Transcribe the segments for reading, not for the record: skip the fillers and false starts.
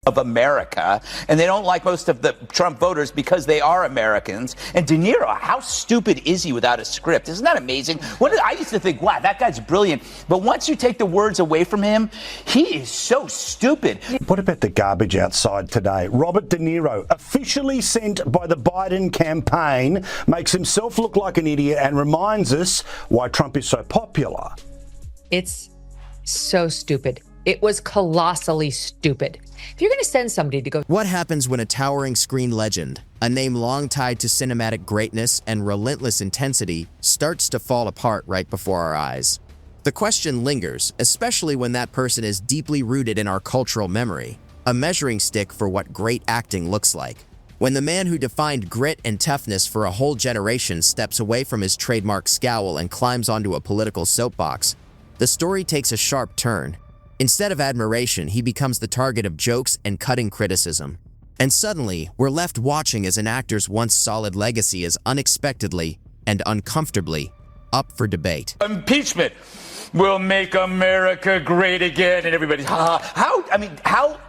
of America, and they don't like most of the Trump voters because they are Americans. And De Niro, how stupid is he without a script? Isn't that amazing? I used to think, wow, that guy's brilliant. But once you take the words away from him, he is so stupid. What about the garbage outside today? Robert De Niro, officially sent by the Biden campaign, makes himself look like an idiot and reminds us why Trump is so popular. It's so stupid. It was colossally stupid. If you're going to send somebody to go... What happens when a towering screen legend, a name long tied to cinematic greatness and relentless intensity, starts to fall apart right before our eyes? The question lingers, especially when that person is deeply rooted in our cultural memory, a measuring stick for what great acting looks like. When the man who defined grit and toughness for a whole generation steps away from his trademark scowl and climbs onto a political soapbox, the story takes a sharp turn. Instead of admiration, he becomes the target of jokes and cutting criticism. And suddenly, we're left watching as an actor's once solid legacy is unexpectedly and uncomfortably up for debate. Impeachment will make America great again, and everybody's how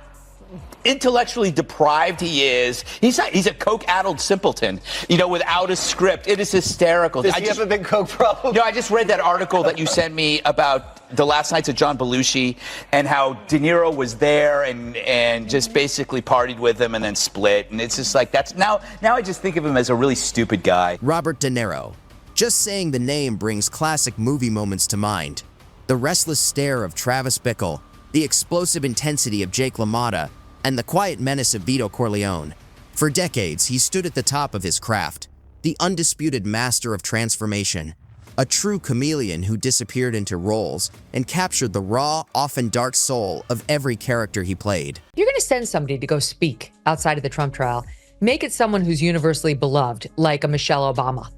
intellectually deprived he is. He's a coke-addled simpleton, without a script. It is hysterical. Does he have a big coke problem? I just read that article that you sent me about the last nights of John Belushi and how De Niro was there and just basically partied with him and then split. And it's just like, now I just think of him as a really stupid guy. Robert De Niro. Just saying the name brings classic movie moments to mind. The restless stare of Travis Bickle, the explosive intensity of Jake LaMotta, and the quiet menace of Vito Corleone. For decades, he stood at the top of his craft, the undisputed master of transformation, a true chameleon who disappeared into roles and captured the raw, often dark soul of every character he played. You're going to send somebody to go speak outside of the Trump trial. Make it someone who's universally beloved, like a Michelle Obama.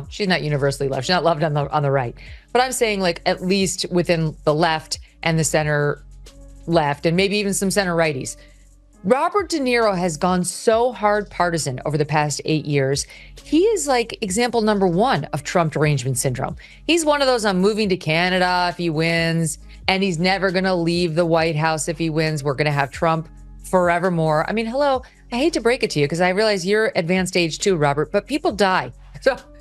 She's not universally loved. She's not loved on the right. But I'm saying, like, at least within the left and the center left, and maybe even some center righties. Robert De Niro has gone so hard partisan over the past 8 years. He is like example number one of Trump derangement syndrome. He's one of those, I'm moving to Canada if he wins, and he's never going to leave the White House if he wins. We're going to have Trump forevermore. I mean, hello, I hate to break it to you because I realize you're advanced age too, Robert, but people die.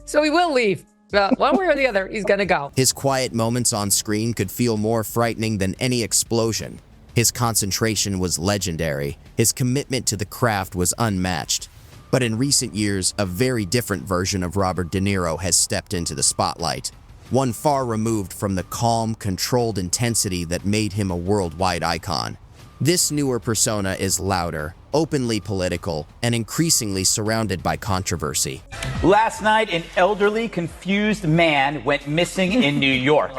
So he will leave. One way or the other, he's going to go. His quiet moments on screen could feel more frightening than any explosion. His concentration was legendary. His commitment to the craft was unmatched. But in recent years, a very different version of Robert De Niro has stepped into the spotlight. One far removed from the calm, controlled intensity that made him a worldwide icon. This newer persona is louder, openly political, and increasingly surrounded by controversy. Last night, an elderly, confused man went missing in New York.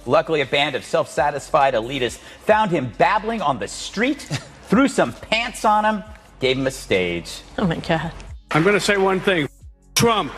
Luckily, a band of self-satisfied elitists found him babbling on the street, threw some pants on him, gave him a stage. Oh my God. I'm going to say one thing. Trump.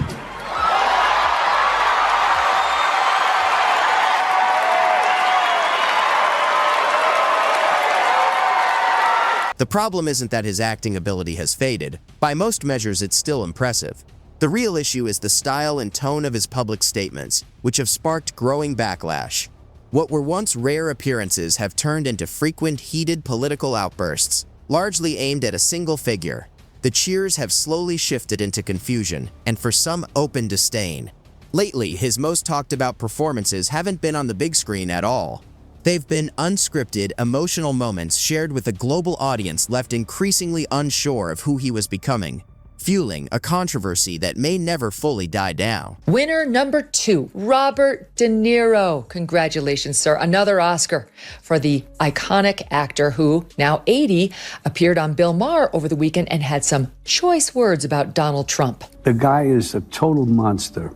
The problem isn't that his acting ability has faded. By most measures, it's still impressive. The real issue is the style and tone of his public statements, which have sparked growing backlash. What were once rare appearances have turned into frequent, heated political outbursts, largely aimed at a single figure. The cheers have slowly shifted into confusion, and for some, open disdain. Lately, his most talked about performances haven't been on the big screen at all. They've been unscripted, emotional moments shared with a global audience left increasingly unsure of who he was becoming, fueling a controversy that may never fully die down. Winner number 2, Robert De Niro. Congratulations, sir. Another Oscar for the iconic actor who, now 80, appeared on Bill Maher over the weekend and had some choice words about Donald Trump. The guy is a total monster.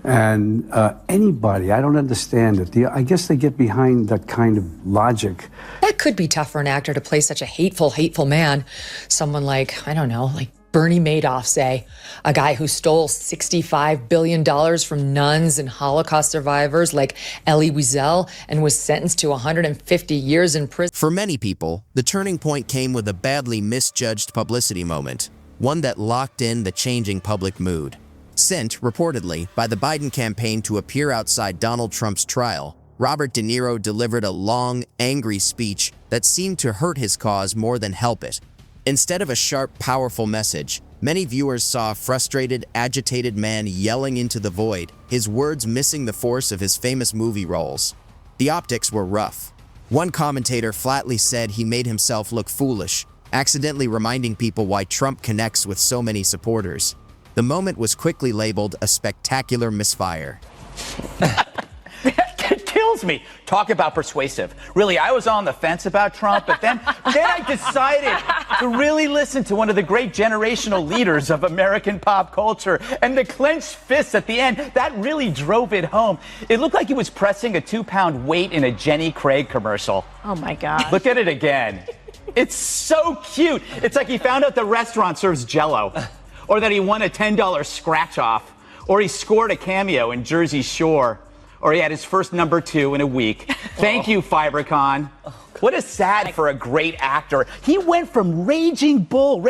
And anybody, I don't understand it. I guess they get behind that kind of logic. That could be tough for an actor to play such a hateful man. Someone like, I don't know, like Bernie Madoff, say, a guy who stole $65 billion from nuns and Holocaust survivors like Elie Wiesel and was sentenced to 150 years in prison. For many people, the turning point came with a badly misjudged publicity moment, one that locked in the changing public mood. Sent, reportedly, by the Biden campaign to appear outside Donald Trump's trial, Robert De Niro delivered a long, angry speech that seemed to hurt his cause more than help it. Instead of a sharp, powerful message, many viewers saw a frustrated, agitated man yelling into the void, his words missing the force of his famous movie roles. The optics were rough. One commentator flatly said he made himself look foolish, accidentally reminding people why Trump connects with so many supporters. The moment was quickly labeled a spectacular misfire. It kills me. Talk about persuasive. Really, I was on the fence about Trump, but then I decided to really listen to one of the great generational leaders of American pop culture. And the clenched fists at the end, that really drove it home. It looked like he was pressing a 2-pound weight in a Jenny Craig commercial. Oh, my God. Look at it again. It's so cute. It's like he found out the restaurant serves Jell-O, or that he won a $10 scratch-off, or he scored a cameo in Jersey Shore, or he had his first #2 in a week. Thank you, Fibercon. What a sad for a great actor. He went from Raging Bull,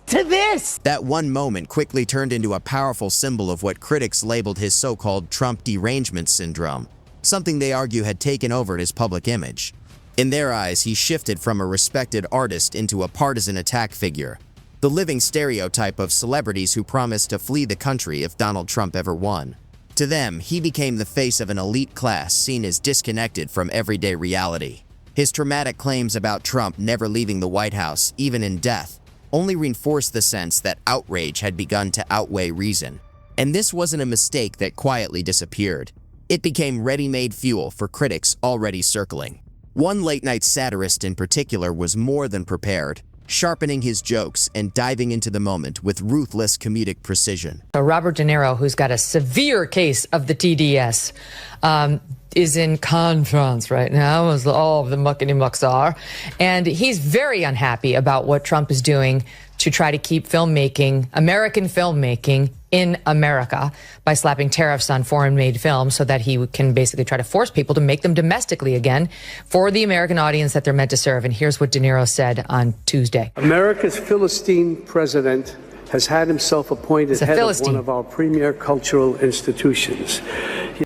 to this. That one moment quickly turned into a powerful symbol of what critics labeled his so-called Trump derangement syndrome, something they argue had taken over his public image. In their eyes, he shifted from a respected artist into a partisan attack figure, the living stereotype of celebrities who promised to flee the country if Donald Trump ever won. To them, he became the face of an elite class seen as disconnected from everyday reality. His dramatic claims about Trump never leaving the White House, even in death, only reinforced the sense that outrage had begun to outweigh reason. And this wasn't a mistake that quietly disappeared. It became ready-made fuel for critics already circling. One late-night satirist in particular was more than prepared, sharpening his jokes and diving into the moment with ruthless comedic precision. So Robert De Niro, who's got a severe case of the TDS, is in conference right now, as all of the muckety mucks are. And he's very unhappy about what Trump is doing to try to keep filmmaking, American filmmaking, in America by slapping tariffs on foreign-made films so that he can basically try to force people to make them domestically again for the American audience that they're meant to serve. And here's what De Niro said on Tuesday. America's Philistine president has had himself appointed head of one of our premier cultural institutions.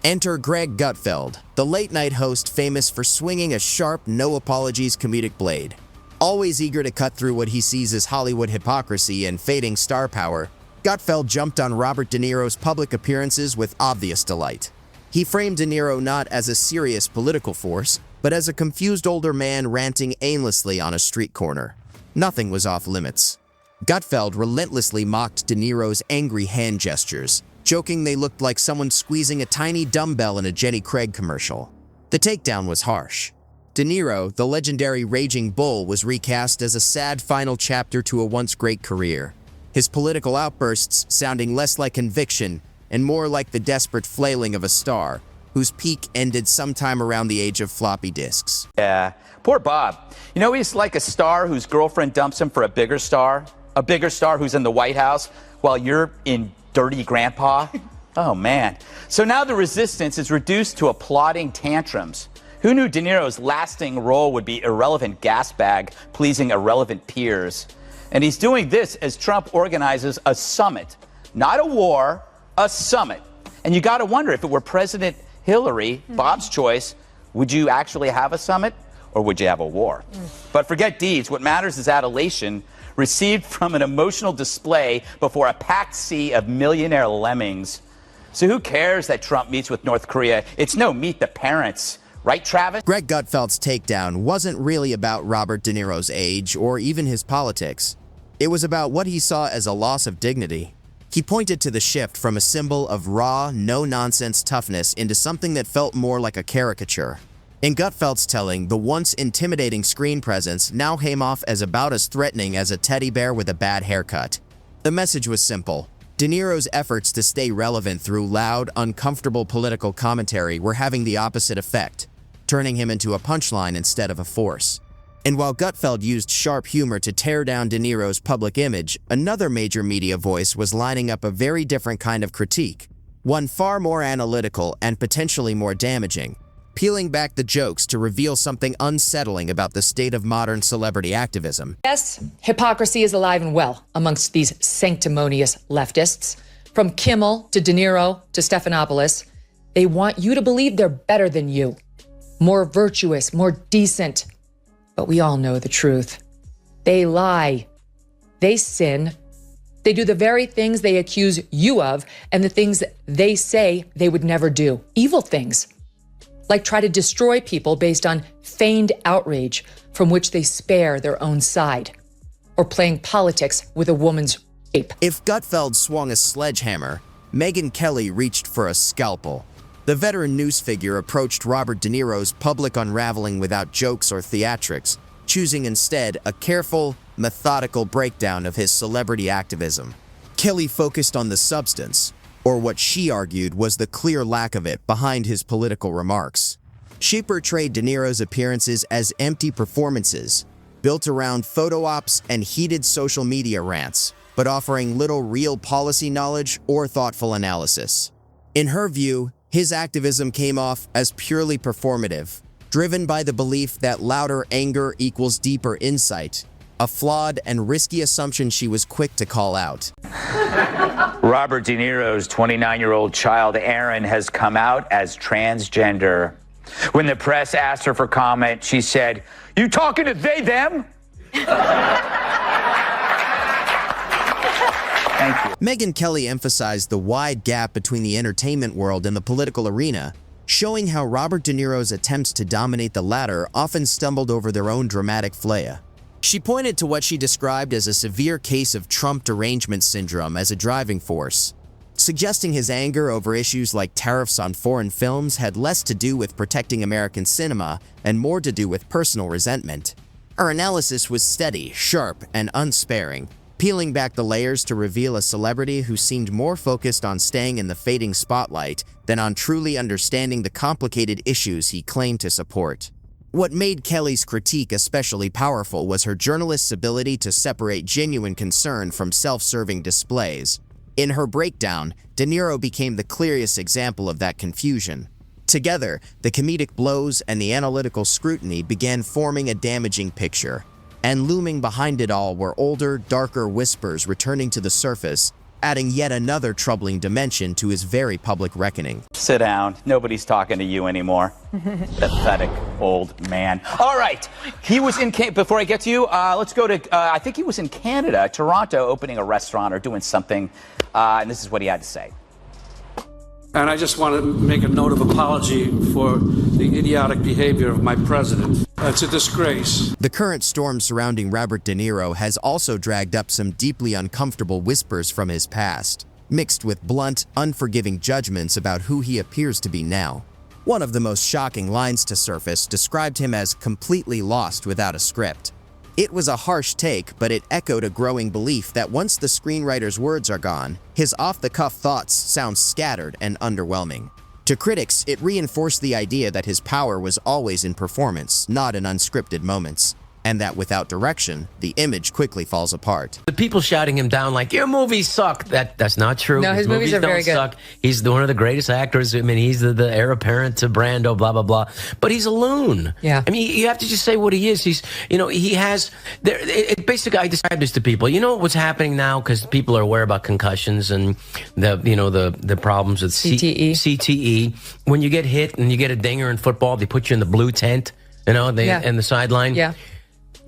Enter Greg Gutfeld, the late-night host famous for swinging a sharp, no-apologies comedic blade. Always eager to cut through what he sees as Hollywood hypocrisy and fading star power, Gutfeld jumped on Robert De Niro's public appearances with obvious delight. He framed De Niro not as a serious political force, but as a confused older man ranting aimlessly on a street corner. Nothing was off limits. Gutfeld relentlessly mocked De Niro's angry hand gestures, joking they looked like someone squeezing a tiny dumbbell in a Jenny Craig commercial. The takedown was harsh. De Niro, the legendary Raging Bull, was recast as a sad final chapter to a once great career. His political outbursts sounding less like conviction and more like the desperate flailing of a star, whose peak ended sometime around the age of floppy disks. Yeah, poor Bob. You know, he's like a star whose girlfriend dumps him for a bigger star who's in the White House while you're in Dirty Grandpa. Oh, man. So now the resistance is reduced to applauding tantrums. Who knew De Niro's lasting role would be irrelevant gas bag pleasing irrelevant peers? And he's doing this as Trump organizes a summit, not a war, a summit. And you got to wonder, if it were President Hillary, Bob's choice, would you actually have a summit or would you have a war? But forget deeds. What matters is adulation received from an emotional display before a packed sea of millionaire lemmings. So who cares that Trump meets with North Korea? It's no meet the parents. Right, Travis? Greg Gutfeld's takedown wasn't really about Robert De Niro's age or even his politics. It was about what he saw as a loss of dignity. He pointed to the shift from a symbol of raw, no-nonsense toughness into something that felt more like a caricature. In Gutfeld's telling, the once intimidating screen presence now came off as about as threatening as a teddy bear with a bad haircut. The message was simple. De Niro's efforts to stay relevant through loud, uncomfortable political commentary were having the opposite effect, turning him into a punchline instead of a force. And while Gutfeld used sharp humor to tear down De Niro's public image, another major media voice was lining up a very different kind of critique, one far more analytical and potentially more damaging, peeling back the jokes to reveal something unsettling about the state of modern celebrity activism. Yes, hypocrisy is alive and well amongst these sanctimonious leftists. From Kimmel to De Niro to Stephanopoulos, They want you to believe they're better than you, more virtuous, more decent. But we all know the truth. They lie. They sin. They do the very things they accuse you of and the things they say they would never do. Evil things. Like try to destroy people based on feigned outrage from which they spare their own side. Or playing politics with a woman's rape. If Gutfeld swung a sledgehammer, Megyn Kelly reached for a scalpel. The veteran news figure approached Robert De Niro's public unraveling without jokes or theatrics, choosing instead a careful, methodical breakdown of his celebrity activism. Kelly focused on the substance, or what she argued was the clear lack of it behind his political remarks. She portrayed De Niro's appearances as empty performances, built around photo ops and heated social media rants, but offering little real policy knowledge or thoughtful analysis. In her view, his activism came off as purely performative, driven by the belief that louder anger equals deeper insight, a flawed and risky assumption she was quick to call out. Robert De Niro's 29-year-old child, Aaron, has come out as transgender. When the press asked her for comment, she said, "You talking to they, them?" Thank you. Megyn Kelly emphasized the wide gap between the entertainment world and the political arena, showing how Robert De Niro's attempts to dominate the latter often stumbled over their own dramatic flair. She pointed to what she described as a severe case of Trump derangement syndrome as a driving force, suggesting his anger over issues like tariffs on foreign films had less to do with protecting American cinema and more to do with personal resentment. Her analysis was steady, sharp, and unsparing, peeling back the layers to reveal a celebrity who seemed more focused on staying in the fading spotlight than on truly understanding the complicated issues he claimed to support. What made Kelly's critique especially powerful was her journalist's ability to separate genuine concern from self-serving displays. In her breakdown, De Niro became the clearest example of that confusion. Together, the comedic blows and the analytical scrutiny began forming a damaging picture. And looming behind it all were older, darker whispers returning to the surface, adding yet another troubling dimension to his very public reckoning. Sit down. Nobody's talking to you anymore. Pathetic old man. All right. He was in, before I get to you, let's go to, I think he was in Canada, Toronto, opening a restaurant or doing something. And this is what he had to say. And I just want to make a note of apology for the idiotic behavior of my president. It's a disgrace. The current storm surrounding Robert De Niro has also dragged up some deeply uncomfortable whispers from his past, mixed with blunt, unforgiving judgments about who he appears to be now. One of the most shocking lines to surface described him as completely lost without a script. It was a harsh take, but it echoed a growing belief that once the screenwriter's words are gone, his off-the-cuff thoughts sound scattered and underwhelming. To critics, it reinforced the idea that his power was always in performance, not in unscripted moments, and that without direction, the image quickly falls apart. The people shouting him down like, your movies suck. That's not true. No, his movies are very good. Suck. He's one of the greatest actors. I mean, he's the heir apparent to Brando, blah, blah, blah. But he's a loon. Yeah. I mean, you have to just say what he is. He's, he has, basically, I describe this to people. You know what's happening now? Because people are aware about concussions and the problems with CTE. When you get hit and you get a dinger in football, they put you in the blue tent, in the sideline. Yeah.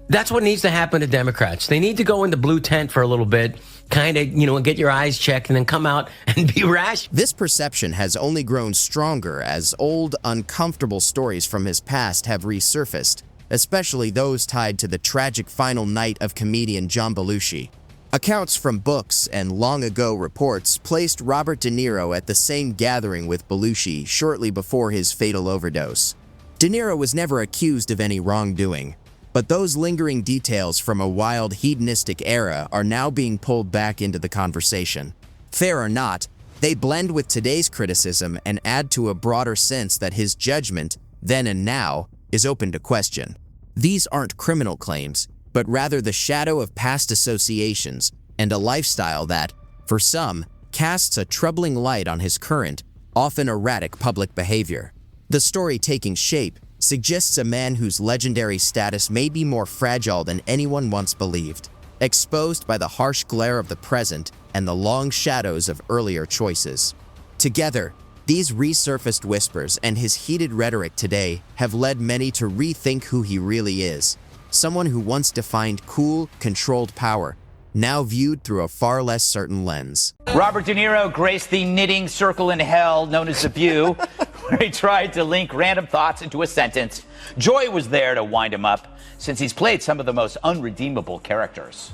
That's what needs to happen to Democrats. They need to go in the blue tent for a little bit, kind of, get your eyes checked and then come out and be rash. This perception has only grown stronger as old, uncomfortable stories from his past have resurfaced, especially those tied to the tragic final night of comedian John Belushi. Accounts from books and long-ago reports placed Robert De Niro at the same gathering with Belushi shortly before his fatal overdose. De Niro was never accused of any wrongdoing, but those lingering details from a wild, hedonistic era are now being pulled back into the conversation. Fair or not, they blend with today's criticism and add to a broader sense that his judgment, then and now, is open to question. These aren't criminal claims, but rather the shadow of past associations and a lifestyle that, for some, casts a troubling light on his current, often erratic public behavior. The story taking shape suggests a man whose legendary status may be more fragile than anyone once believed, exposed by the harsh glare of the present and the long shadows of earlier choices. Together, These resurfaced whispers and his heated rhetoric today have led many to rethink who he really is. Someone who once defined cool, controlled power, now viewed through a far less certain lens. Robert De Niro graced the knitting circle in hell known as The View, where he tried to link random thoughts into a sentence. Joy was there to wind him up, since he's played some of the most unredeemable characters.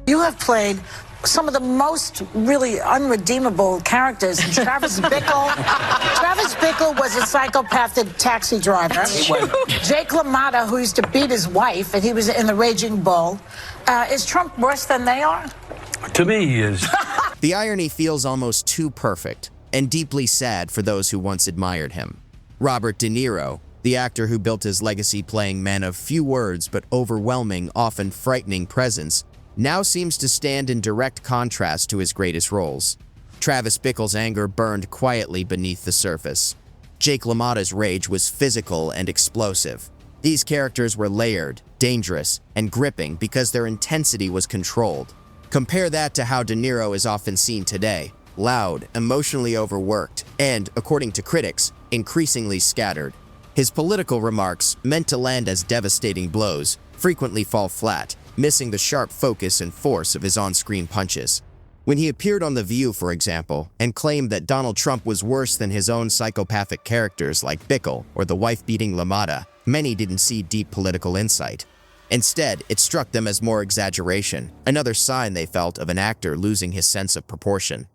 You have played some of the most really unredeemable characters. Travis Bickle. Travis Bickle was a psychopathic taxi driver. Jake LaMotta, who used to beat his wife, and he was in The Raging Bull. Is Trump worse than they are? To me, he is. The irony feels almost too perfect and deeply sad for those who once admired him. Robert De Niro, the actor who built his legacy playing men of few words but overwhelming, often frightening presence, now seems to stand in direct contrast to his greatest roles. Travis Bickle's anger burned quietly beneath the surface. Jake LaMotta's rage was physical and explosive. These characters were layered, dangerous, and gripping because their intensity was controlled. Compare that to how De Niro is often seen today: loud, emotionally overworked, and, according to critics, increasingly scattered. His political remarks, meant to land as devastating blows, frequently fall flat, missing the sharp focus and force of his on-screen punches. When he appeared on The View, for example, and claimed that Donald Trump was worse than his own psychopathic characters like Bickle or the wife-beating LaMotta, many didn't see deep political insight. Instead, it struck them as more exaggeration, another sign they felt of an actor losing his sense of proportion.